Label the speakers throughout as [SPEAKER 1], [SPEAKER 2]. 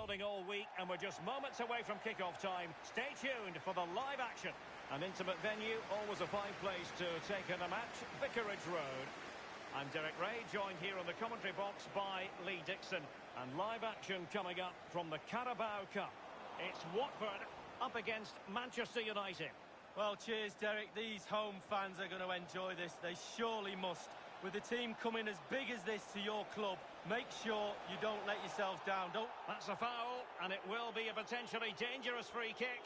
[SPEAKER 1] building all week, and we're just moments away from kick-off time. Stay tuned for the live action. An intimate venue, always a fine place to take in a match. Vicarage Road. I'm Derek Ray, joined here on the commentary box by Lee Dixon. And live action coming up from the Carabao Cup. It's Watford up against Manchester United.
[SPEAKER 2] Well, cheers, Derek. These home fans are going to enjoy this. They surely must. With the team coming as big as this to your club, make sure you don't let yourselves down.
[SPEAKER 1] That's a foul, and it will be a potentially dangerous free kick.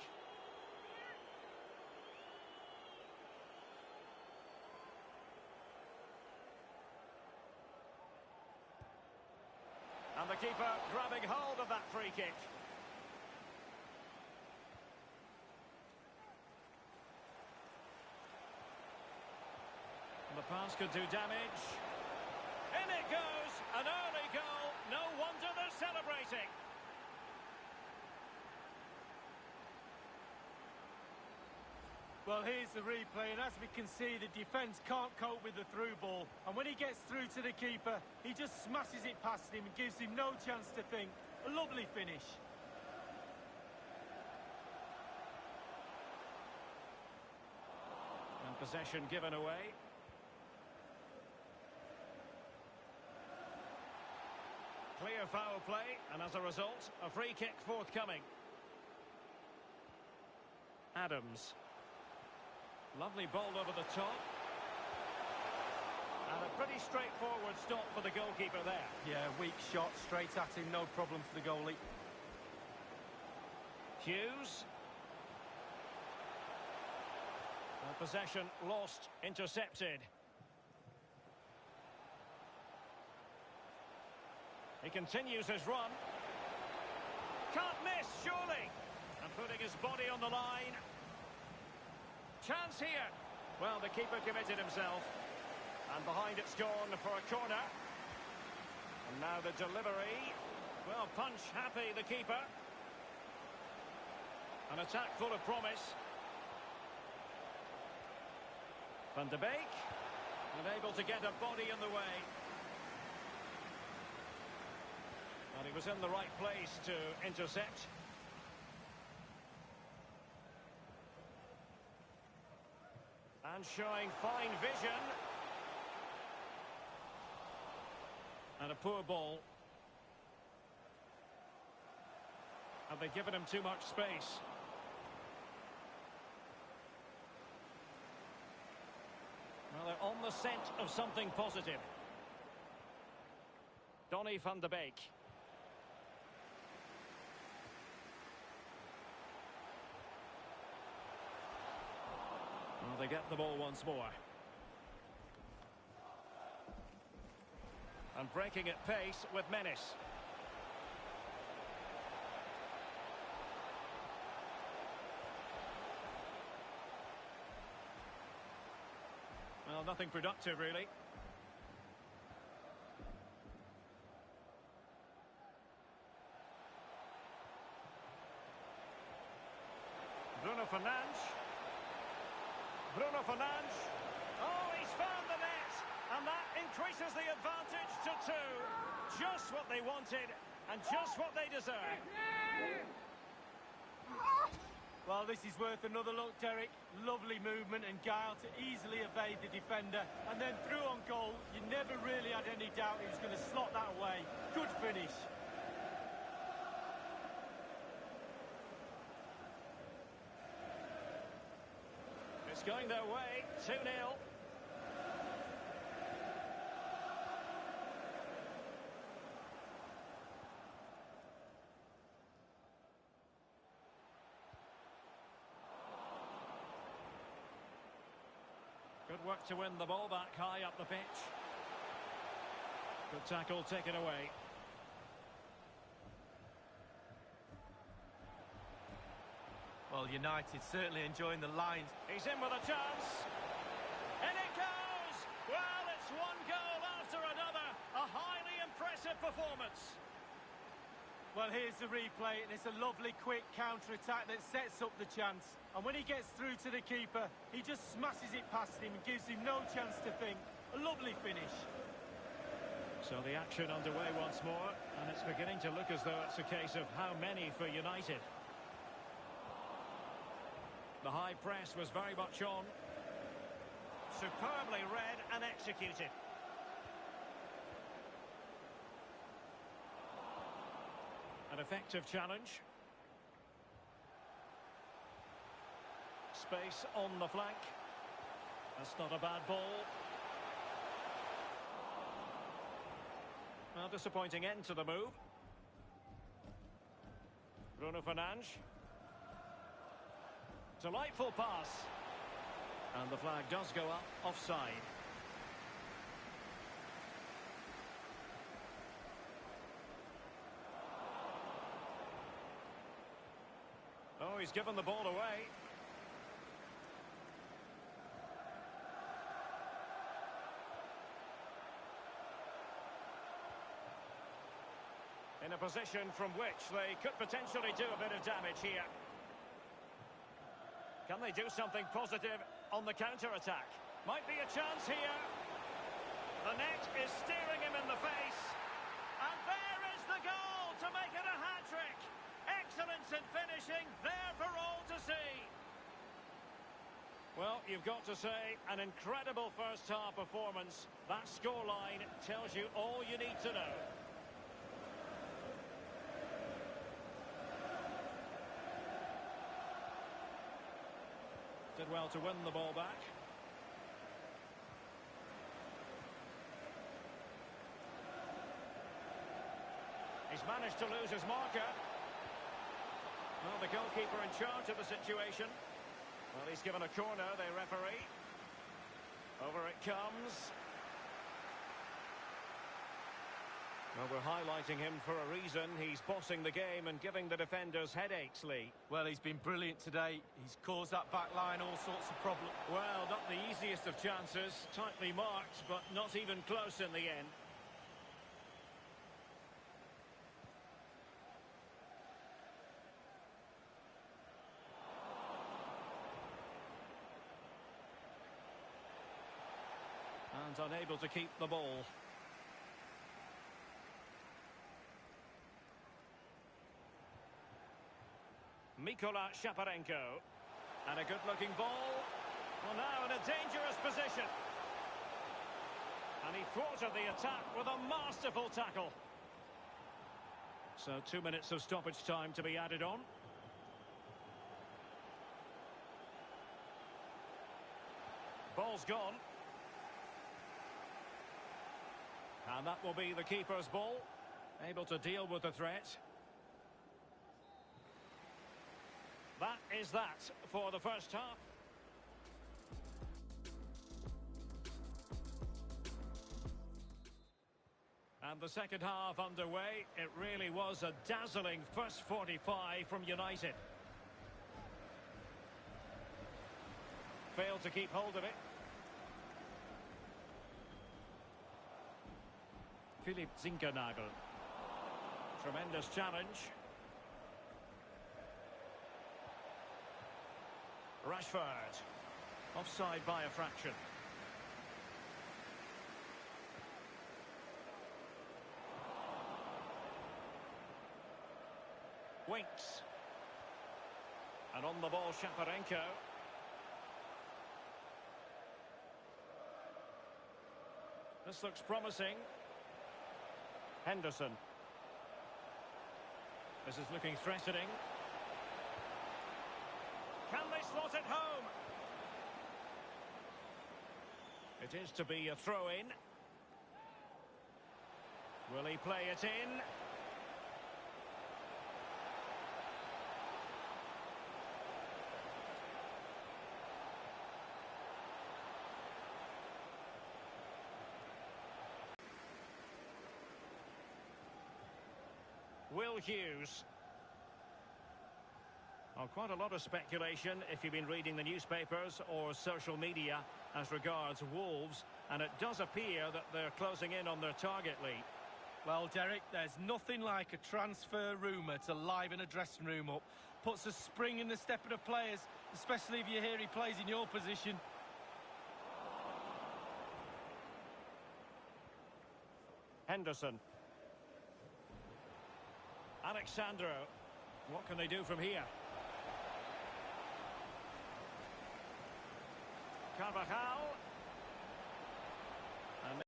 [SPEAKER 1] And the keeper grabbing hold of that free kick. And the pass could do damage. In it goes! An early goal. No wonder they're celebrating.
[SPEAKER 2] Well, here's the replay, and as we can see, the defence can't cope with the through ball. And when he gets through to the keeper, he just smashes it past him and gives him no chance to think. A lovely finish.
[SPEAKER 1] And possession given away. Clear foul play, and as a result, a free kick forthcoming. Adams. Lovely ball over the top. And a pretty straightforward stop for the goalkeeper there.
[SPEAKER 2] Yeah, weak shot, straight at him, no problem for the goalie.
[SPEAKER 1] Hughes. And possession lost, intercepted. He continues his run. Can't miss, surely. And putting his body on the line. Chance here. Well, the keeper committed himself. And behind it's gone for a corner. And now the delivery. Well, punch happy, the keeper. An attack full of promise. Van de Beek. Unable to get a body in the way. And he was in the right place to intercept. And showing fine vision. And a poor ball. Have they given him too much space? Well, they're on the scent of something positive. Donny van de Beek. Well, they get the ball once more. And breaking at pace with menace. Well, nothing productive, really. Bruno Fernandes. Bruno Fernandes. Oh, he's found the net. And that increases the advantage to 2. Just what they wanted and just what they deserve.
[SPEAKER 2] Well, this is worth another look, Derek. Lovely movement and guile to easily evade the defender. And then through on goal, you never really had any doubt he was going to slot that away. Good finish.
[SPEAKER 1] It's going their way, 2-0. Good work to win the ball back high up the pitch. Good tackle taken away.
[SPEAKER 2] Well, United certainly enjoying the lines.
[SPEAKER 1] He's in with a chance. And it goes! Well, it's one goal after another. A highly impressive performance.
[SPEAKER 2] Well, here's the replay, and it's a lovely quick counter-attack that sets up the chance. And when he gets through to the keeper, he just smashes it past him and gives him no chance to think. A lovely finish.
[SPEAKER 1] So the action underway once more, and it's beginning to look as though it's a case of how many for United. The high press was very much on. Superbly read and executed. An effective challenge. Space on the flank. That's not a bad ball. Well, disappointing end to the move. Bruno Fernandes. Delightful pass. And the flag does go up, offside. Oh, he's given the ball away. In a position from which they could potentially do a bit of damage here. Can they do something positive on the counter-attack? Might be a chance here. The net is steering him in the face. And there is the goal to make it a hat-trick. Excellence in finishing, there for all to see. Well, you've got to say, an incredible first-half performance. That scoreline tells you all you need to know. Did well to win the ball back. He's managed to lose his marker. Well, the goalkeeper in charge of the situation. Well, he's given a corner, the referee. Over it comes. Well, we're highlighting him for a reason. He's bossing the game and giving the defenders headaches, Lee.
[SPEAKER 2] Well, he's been brilliant today. He's caused that back line all sorts of problems.
[SPEAKER 1] Well, not the easiest of chances. Tightly marked, but not even close in the end. And unable to keep the ball. Mikola Shaparenko. And a good-looking ball. Well, now in a dangerous position. And he thwarted the attack with a masterful tackle. So 2 minutes of stoppage time to be added on. Ball's gone. And that will be the keeper's ball. Able to deal with the threat. That is that for the first half. And the second half underway. It really was a dazzling first 45 from United. Failed to keep hold of it. Philipp Zinkernagel. Tremendous challenge. Rashford. Offside by a fraction. Winks. And on the ball, Shaparenko. This looks promising. Henderson. This is looking threatening. Can they slot it home? It is to be a throw-in. Will he play it in? Will Hughes. Oh, quite a lot of speculation if you've been reading the newspapers or social media as regards Wolves, and it does appear that they're closing in on their target, Lee.
[SPEAKER 2] Well, Derek, there's nothing like a transfer rumour to liven a dressing room up. Puts a spring in the step of the players, especially if you hear he plays in your position.
[SPEAKER 1] Henderson. Alexandro. What can they do from here? Carvajal. And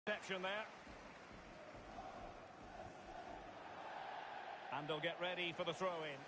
[SPEAKER 1] interception there. And they'll get ready for the throw-in.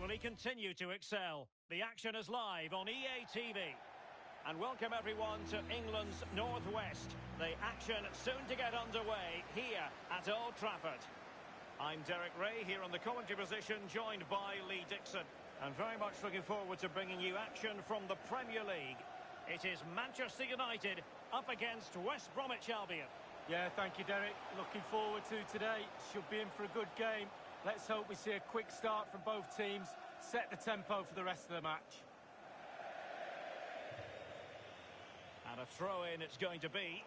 [SPEAKER 1] Will he continue to excel? The action is live on EA TV. And welcome everyone to England's Northwest. The action soon to get underway here at Old Trafford. I'm Derek Ray here on the commentary position, joined by Lee Dixon. And very much looking forward to bringing you action from the Premier League. It is Manchester United up against West Bromwich Albion.
[SPEAKER 2] Yeah, thank you, Derek. Looking forward to today. Should be in for a good game. Let's hope we see a quick start from both teams, set the tempo for the rest of the match.
[SPEAKER 1] And a throw-in it's going to be.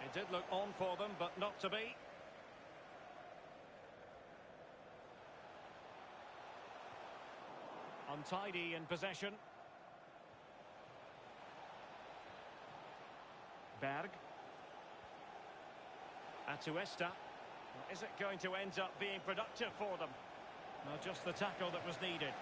[SPEAKER 1] It did look on for them, but not to be. Untidy in possession. Berg. Atuesta. Well, is it going to end up being productive for them? No, just the tackle that was needed.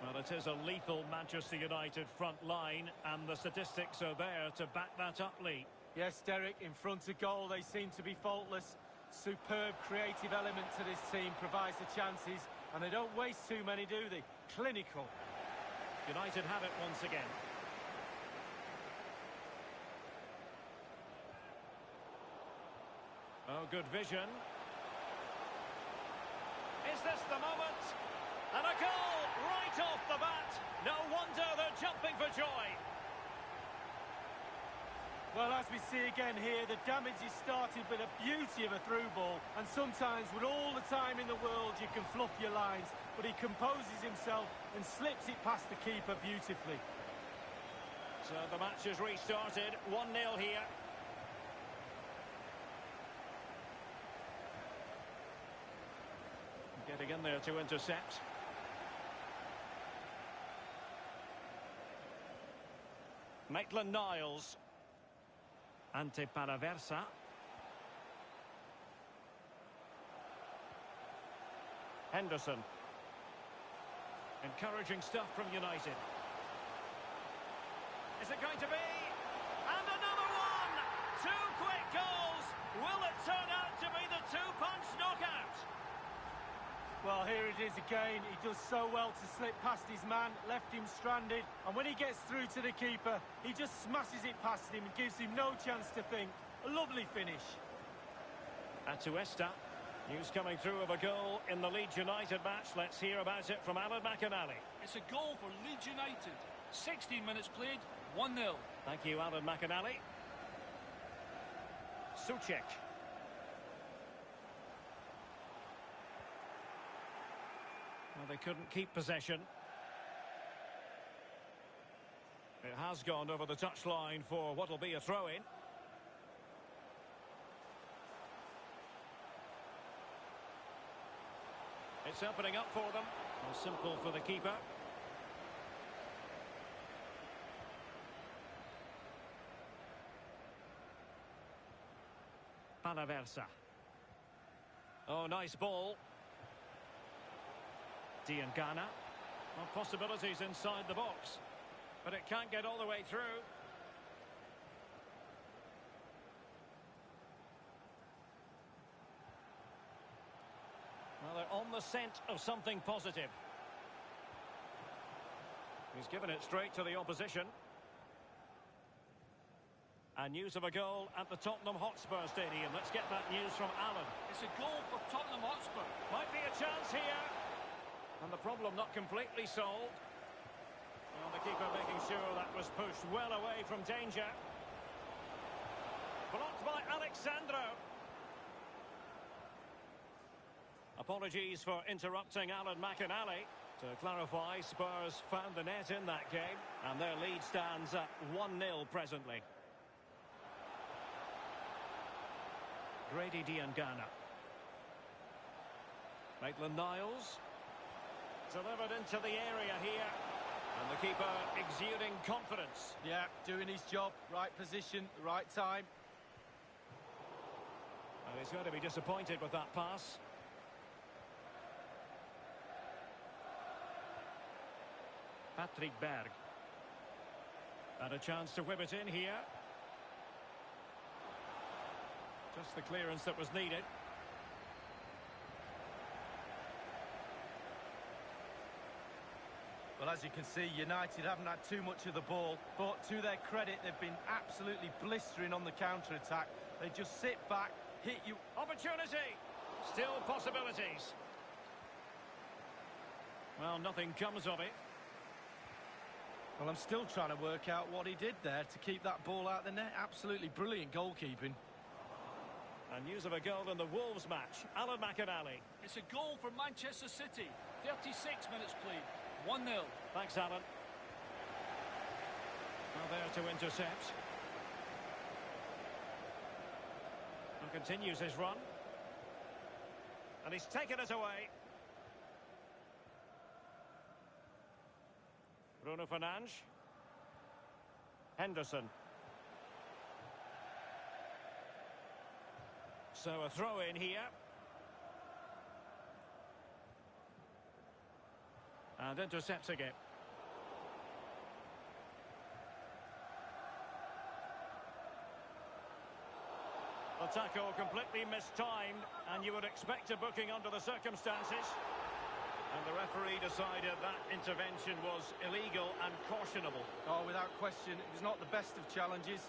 [SPEAKER 1] Well, it is a lethal Manchester United front line, and the statistics are there to back that up, Lee.
[SPEAKER 2] Yes, Derek, in front of goal they seem to be faultless. Superb creative element to this team, provides the chances, and they don't waste too many, do they? Clinical.
[SPEAKER 1] United have it once again. Oh, good vision. Is this the moment? And a goal right off the bat. No wonder they're jumping for joy.
[SPEAKER 2] Well, as we see again here, the damage is started with the beauty of a through ball. And sometimes, with all the time in the world, you can fluff your lines. But he composes himself and slips it past the keeper beautifully.
[SPEAKER 1] So the match has restarted. 1-0 here. Getting in there to intercept. Maitland-Niles. Ante Paraversa. Henderson. Encouraging stuff from United. Is it going to be? And another one! Two quick goals! Will it turn out to be the two-punch knockout?
[SPEAKER 2] Well, here it is again. He does so well to slip past his man, left him stranded, and when he gets through to the keeper, he just smashes it past him and gives him no chance to think. A lovely finish.
[SPEAKER 1] Atuesta. News coming through of a goal in the Leeds United match. Let's hear about it from Alan McInally.
[SPEAKER 3] It's a goal for Leeds United. 16 minutes played, 1-0.
[SPEAKER 1] Thank you, Alan McInally. Suchek. Well, they couldn't keep possession. It has gone over the touchline for what will be a throw-in. It's opening up for them. Well, simple for the keeper. Paraversa. Oh, nice ball. Diangana. Well, possibilities inside the box, but it can't get all the way through. Well, they're on the scent of something positive. He's given it straight to the opposition. And news of a goal at the Tottenham Hotspur Stadium. Let's get that news from Alan.
[SPEAKER 3] It's a goal for Tottenham Hotspur.
[SPEAKER 1] Might be a chance here. And the problem not completely solved. Well, the keeper making sure that was pushed well away from danger. Blocked by Alexandro. Apologies for interrupting Alan McInally. To clarify, Spurs found the net in that game, and their lead stands at 1-0 presently. Grady Diangana. Maitland-Niles. Delivered into the area here. And the keeper exuding confidence.
[SPEAKER 2] Yeah, doing his job. Right position, right time.
[SPEAKER 1] And he's going to be disappointed with that pass. Patrick Berg. And a chance to whip it in here. Just the clearance that was needed.
[SPEAKER 2] Well, as you can see, United haven't had too much of the ball, but to their credit, they've been absolutely blistering on the counter-attack. They just sit back, hit you.
[SPEAKER 1] Opportunity! Still possibilities. Well, nothing comes of it.
[SPEAKER 2] Well, I'm still trying to work out what he did there to keep that ball out the net. Absolutely brilliant goalkeeping.
[SPEAKER 1] And news of a goal in the Wolves match. Alan McInally.
[SPEAKER 3] It's a goal for Manchester City. 36 minutes played. 1-0.
[SPEAKER 1] Thanks, Alan. Now there to intercept. And continues his run. And he's taken it away. Bruno Fernandes. Henderson. So a throw in here. And intercepting it. The tackle completely mistimed, and you would expect a booking under the circumstances. And the referee decided that intervention was illegal and cautionable.
[SPEAKER 2] Oh, without question, it was not the best of challenges.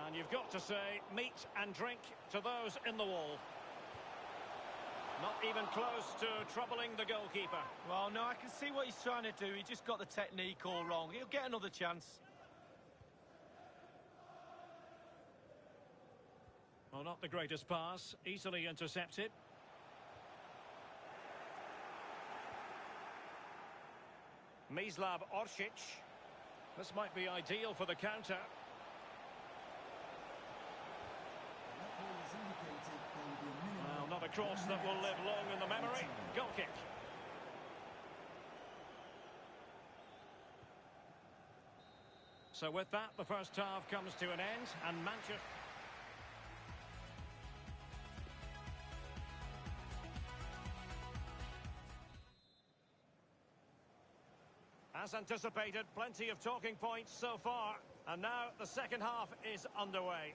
[SPEAKER 1] And you've got to say, meat and drink to those in the wall. Not even close to troubling the goalkeeper.
[SPEAKER 2] Well, no, I can see what he's trying to do. He just got the technique all wrong. He'll get another chance.
[SPEAKER 1] Well, not the greatest pass. Easily intercepted. Mislav Oršić. This might be ideal for the counter. Well, not a cross that will live long in the memory. Goal kick. So with that, the first half comes to an end, and Manchester... As anticipated, plenty of talking points so far, and now the second half is underway.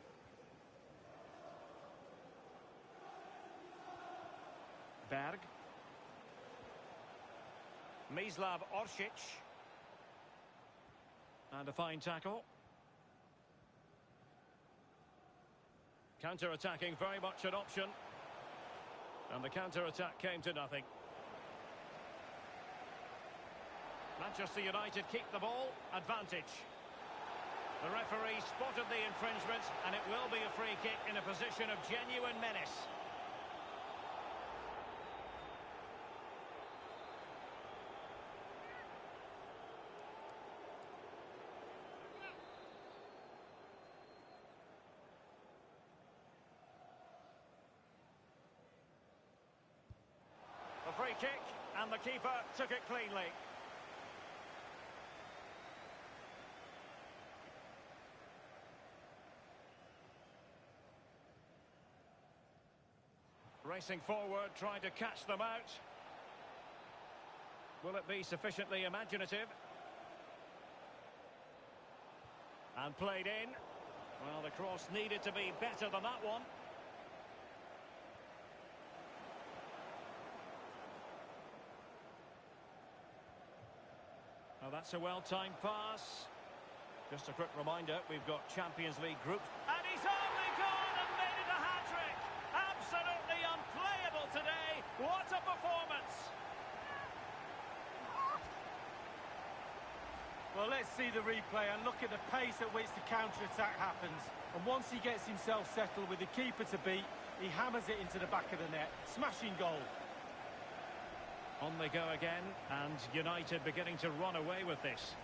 [SPEAKER 1] Berg. Mislav Oršić. And a fine tackle. Counter-attacking, very much an option. And the counter-attack came to nothing. Manchester United keep the ball, advantage. The referee spotted the infringement, and it will be a free kick in a position of genuine menace. The free kick, and the keeper took it cleanly. Racing forward, trying to catch them out. Will it be sufficiently imaginative? And played in. Well, the cross needed to be better than that one. Well, that's a well-timed pass. Just a quick reminder, we've got Champions League group. And he's only gone and made it a hat-trick! Absolutely unplayable today. What a performance!
[SPEAKER 2] Well, let's see the replay and look at the pace at which the counter-attack happens. And once he gets himself settled with the keeper to beat, he hammers it into the back of the net. Smashing goal.
[SPEAKER 1] On they go again, and United beginning to run away with this.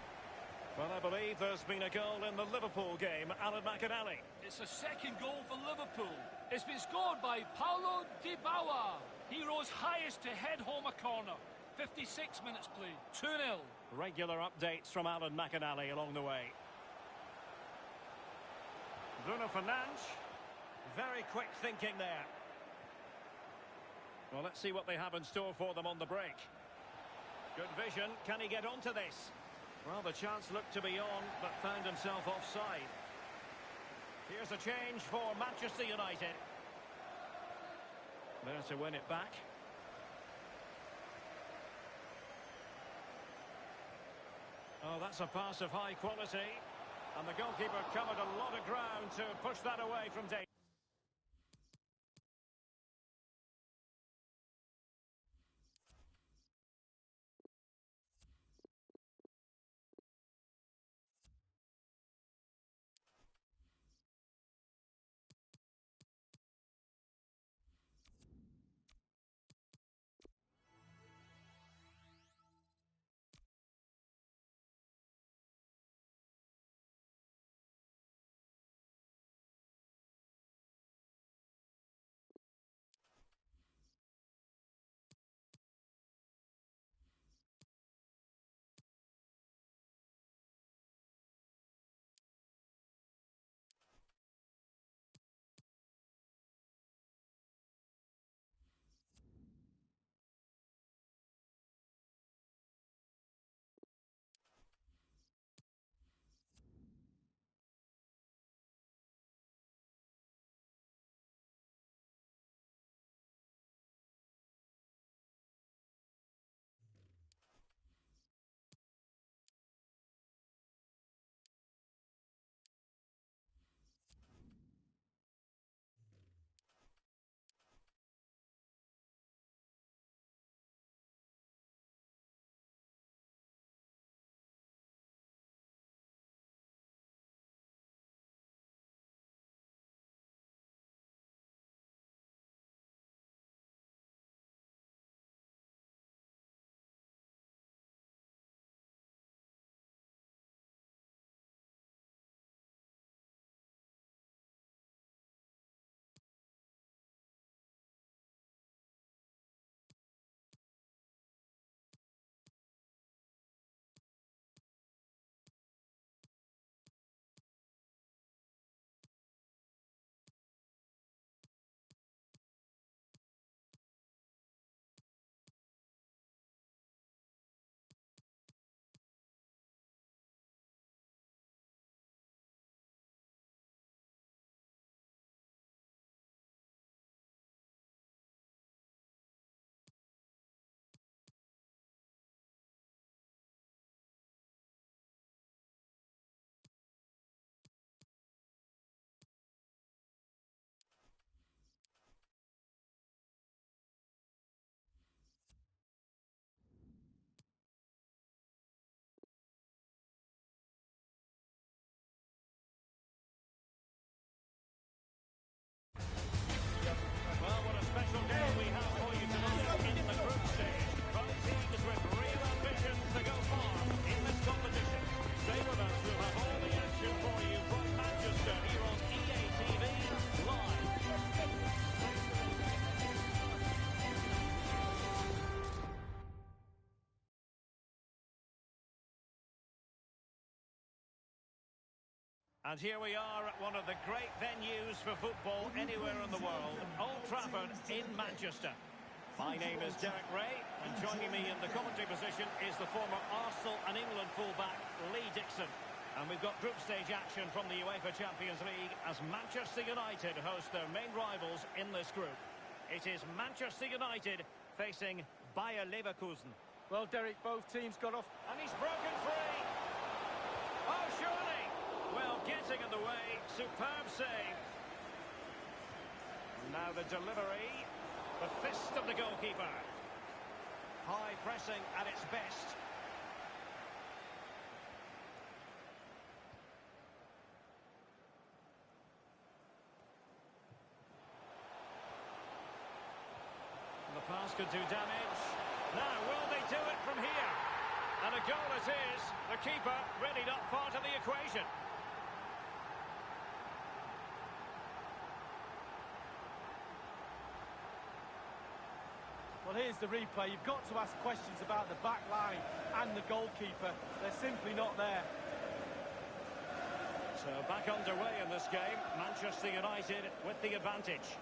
[SPEAKER 1] Well, I believe there's been a goal in the Liverpool game. Alan McInally.
[SPEAKER 3] It's a second goal for Liverpool. It's been scored by Paulo Dybala. Heroes highest to head home a corner. 56 minutes played. 2-0.
[SPEAKER 1] Regular updates from Alan McInally along the way. Bruno Fernandes. Very quick thinking there. Well, let's see what they have in store for them on the break. Good vision. Can he get onto this? Well, the chance looked to be on, but found himself offside. Here's a change for Manchester United. There to win it back. Oh, that's a pass of high quality. And the goalkeeper covered a lot of ground to push that away from danger. And here we are at one of the great venues for football anywhere in the world, Old Trafford in Manchester. My name is Derek Ray, and joining me in the commentary position is the former Arsenal and England fullback, Lee Dixon. And we've got group stage action from the UEFA Champions League as Manchester United host their main rivals in this group. It is Manchester United facing Bayer Leverkusen.
[SPEAKER 2] Well, Derek, both teams got off.
[SPEAKER 1] And he's broken free. Oh, surely. Well, getting in the way. Superb save. And now the delivery. The fist of the goalkeeper. High pressing at its best. The pass could do damage. Now, will they do it from here? And a goal it is. The keeper really not part of the equation.
[SPEAKER 2] Well, here's the replay. You've got to ask questions about the back line and the goalkeeper. They're simply not there.
[SPEAKER 1] So back underway in this game. Manchester United with the advantage.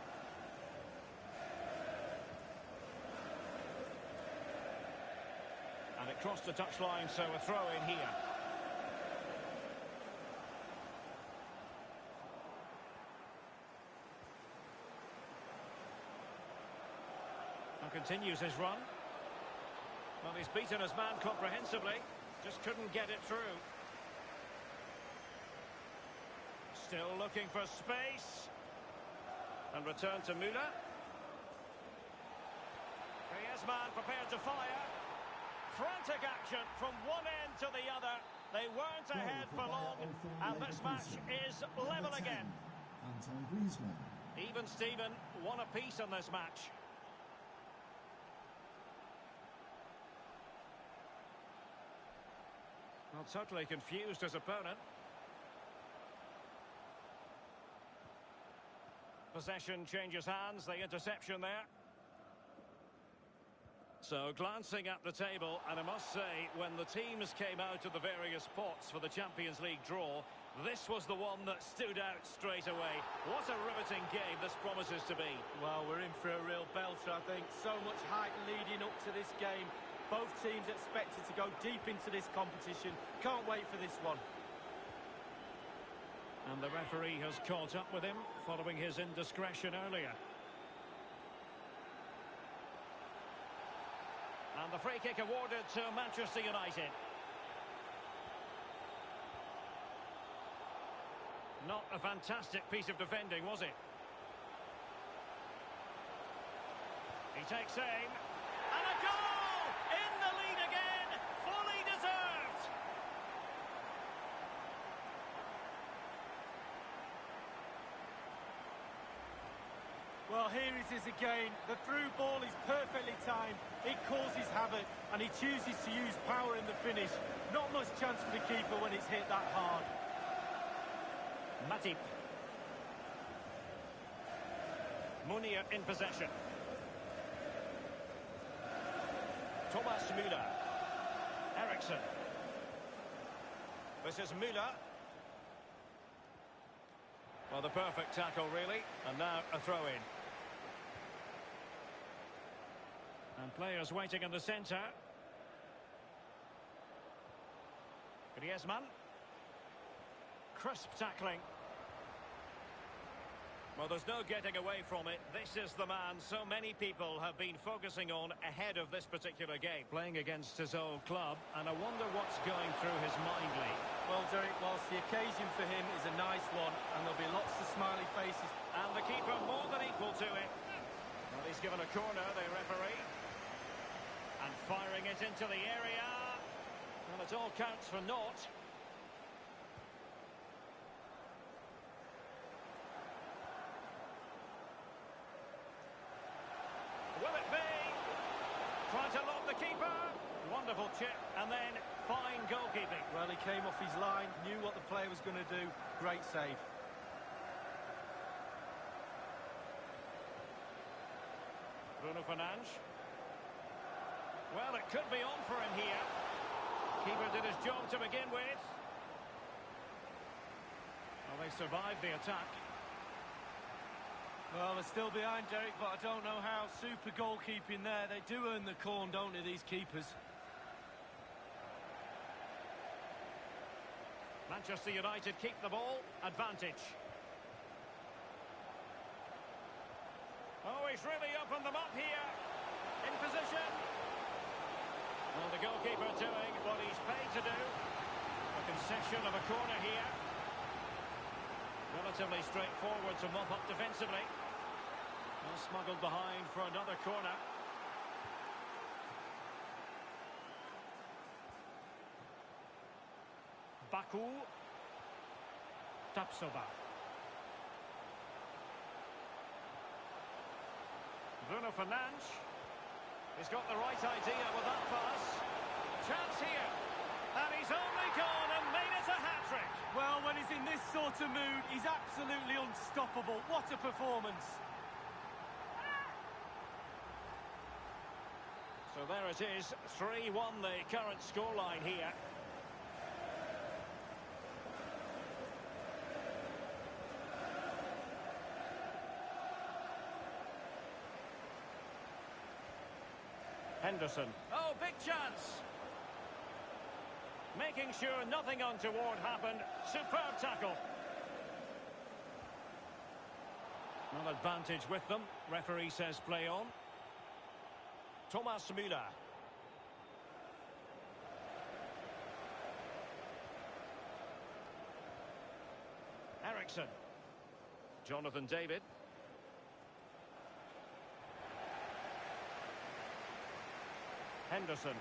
[SPEAKER 1] And it crossed the touchline, so a throw in here. And continues his run. Well, he's beaten his man comprehensively. Just couldn't get it through. Still looking for space. And return to Müller. Griezmann prepared to fire. Frantic action from one end to the other. They weren't ahead for long, and this match is level again. Even Steven, one apiece in this match. Well, totally confused his opponent. Possession changes hands, the interception there. So, glancing at the table, and I must say, when the teams came out of the various pots for the Champions League draw, this was the one that stood out straight away. What a riveting game this promises to be.
[SPEAKER 2] Well, we're in for a real belter, I think. So much hype leading up to this game. Both teams expected to go deep into this competition. Can't wait for this one.
[SPEAKER 1] And the referee has caught up with him following his indiscretion earlier. And the free kick awarded to Manchester United. Not a fantastic piece of defending, was it? He takes aim. And a goal! In the lead again! Fully deserved!
[SPEAKER 2] Well, here it is again. The through ball is perfectly timed. It causes havoc, and he chooses to use power in the finish. Not much chance for the keeper when it's hit that hard.
[SPEAKER 1] Matip. Munir in possession. Thomas Müller. Eriksson. This is Müller. Well, the perfect tackle, really. And now a throw-in. And players waiting in the centre. Griezmann. Crisp tackling. Well, there's no getting away from it. This is the man so many people have been focusing on ahead of this particular game. Playing against his old club, and I wonder what's going through his mind, Lee.
[SPEAKER 2] Well, Derek, whilst the occasion for him is a nice one, and there'll be lots of smiley faces.
[SPEAKER 1] And the keeper more than equal to it. Well, he's given a corner, the referee. And firing it into the area. Well, it all counts for naught. Will it be? Trying to lob the keeper. Wonderful chip, and then fine goalkeeping.
[SPEAKER 2] Well, he came off his line, knew what the player was going to do. Great save.
[SPEAKER 1] Bruno Fernandes. Well, it could be on for him here. Keeper did his job to begin with. Well, they survived the attack.
[SPEAKER 2] Well, they're still behind, Derek, but I don't know how. Super goalkeeping there. They do earn the corn, don't they, these keepers?
[SPEAKER 1] Manchester United keep the ball, advantage. Oh, he's really opened them up here. In position. Well, the goalkeeper doing what he's paid to do. A concession of a corner here. Relatively straightforward to mop up defensively. Well, smuggled behind for another corner. Baku. Tapsoba. Bruno Fernandes. He's got the right idea with that pass. Chance here. And he's only gone and made it a hat-trick.
[SPEAKER 2] Well, when he's in this sort of mood, he's absolutely unstoppable. What a performance.
[SPEAKER 1] So there it is, 3-1 the current scoreline here. Henderson. Oh, big chance. Making sure nothing untoward happened. Superb tackle. An advantage with them. Referee says play on. Thomas Müller. Eriksson. Jonathan David. Henderson.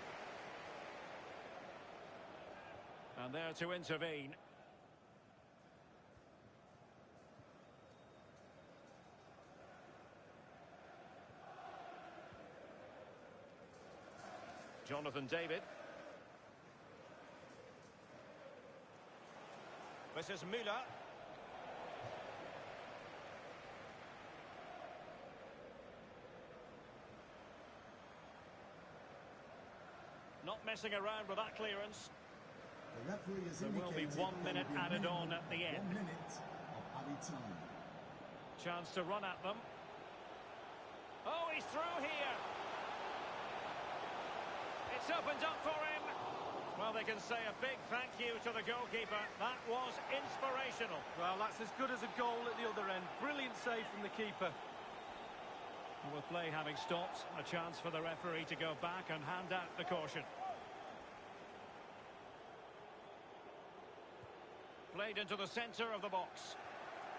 [SPEAKER 1] And there to intervene. Jonathan David. This is Müller. Not messing around with that clearance.
[SPEAKER 4] The referee has
[SPEAKER 1] There will be 1 minute added on at the end.
[SPEAKER 4] 1 minute of added time.
[SPEAKER 1] Chance to run at them. Oh, he's through here. It's opened up for him. Well, they can say a big thank you to the goalkeeper. That was inspirational.
[SPEAKER 2] Well, that's as good as a goal at the other end. Brilliant save from the keeper.
[SPEAKER 1] And with play having stopped, a chance for the referee to go back and hand out the caution. Played into the centre of the box.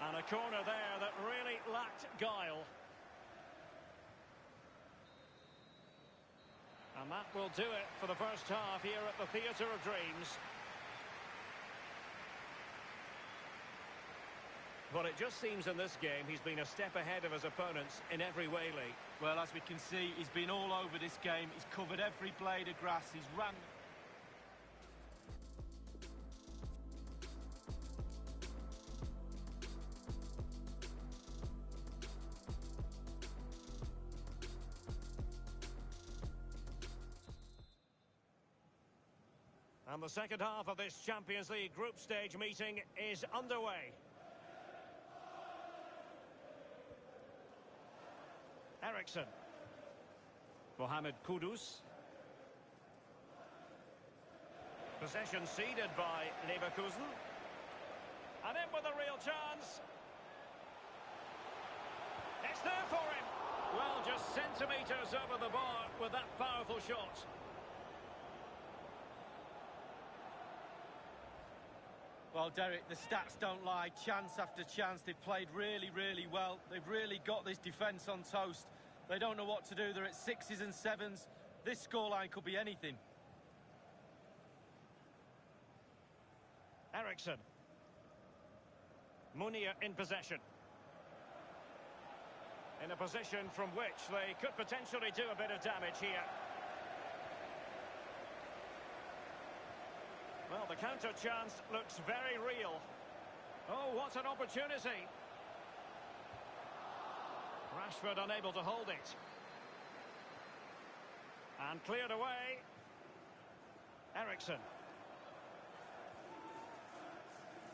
[SPEAKER 1] And a corner there that really lacked guile. And that will do it for the first half here at the Theatre of Dreams. But it just seems in this game he's been a step ahead of his opponents in every way, Lee.
[SPEAKER 2] Well, as we can see, he's been all over this game. He's covered every blade of grass. He's ran...
[SPEAKER 1] And the second half of this Champions League group stage meeting is underway. Eriksson. Mohamed Kudus. Possession ceded by Leverkusen. And in with a real chance. It's there for him. Well, just centimetres over the bar with that powerful shot.
[SPEAKER 2] Well, Derek, the stats don't lie. Chance after chance. They've played really, really well. They've really got this defence on toast. They don't know what to do. They're at 6s and 7s. This scoreline could be anything.
[SPEAKER 1] Eriksson. Munir in possession. In a position from which they could potentially do a bit of damage here. Well, the counter chance looks very real. Oh, what an opportunity. Rashford unable to hold it. And cleared away. Eriksson.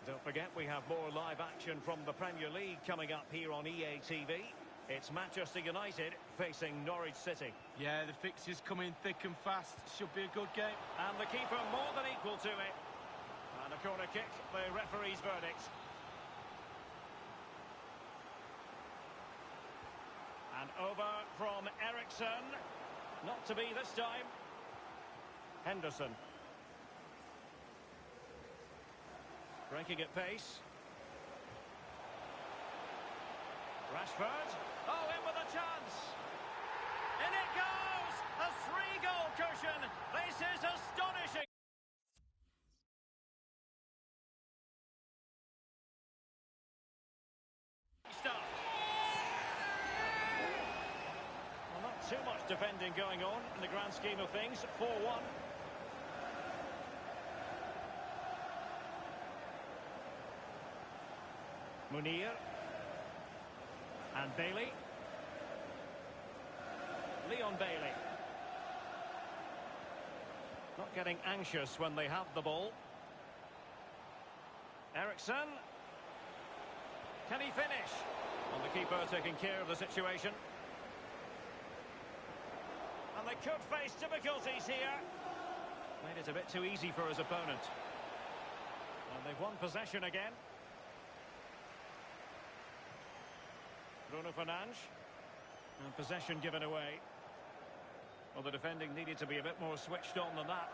[SPEAKER 1] Don't forget we have more live action from the Premier League coming up here on EA TV. It's Manchester United facing Norwich City.
[SPEAKER 2] Yeah, the fixtures come in thick and fast. Should be a good game.
[SPEAKER 1] And the keeper more than equal to it. And a corner kick, the referee's verdict. And over from Eriksson. Not to be this time. Henderson. Breaking at pace. Rashford. Oh, in with a chance. In it goes! A 3-goal cushion. This is astonishing. Stuff. Well, not too much defending going on in the grand scheme of things. 4-1. Munir. And Bailey. Leon Bailey. Not getting anxious when they have the ball. Eriksson. Can he finish? Well, the keeper taking care of the situation. And they could face difficulties here. Made it a bit too easy for his opponent. And they've won possession again. Bruno Fernandes. And possession given away. Well, the defending needed to be a bit more switched on than that.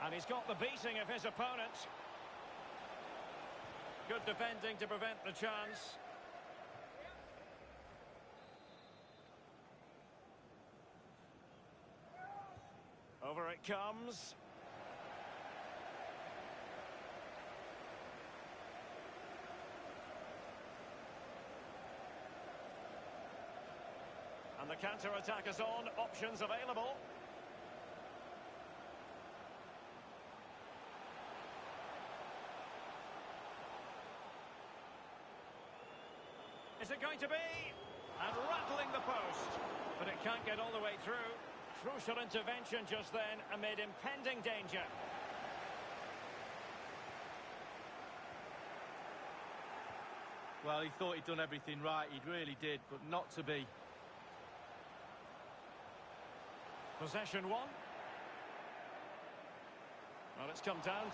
[SPEAKER 1] And he's got the beating of his opponent. Good defending to prevent the chance. Over it comes. And the counter-attack is on. Options available. Is it going to be? And rattling the post. But it can't get all the way through. Crucial intervention just then amid impending danger.
[SPEAKER 2] Well, he thought he'd done everything right. He really did, but not to be.
[SPEAKER 1] Possession one. Well, it's come down.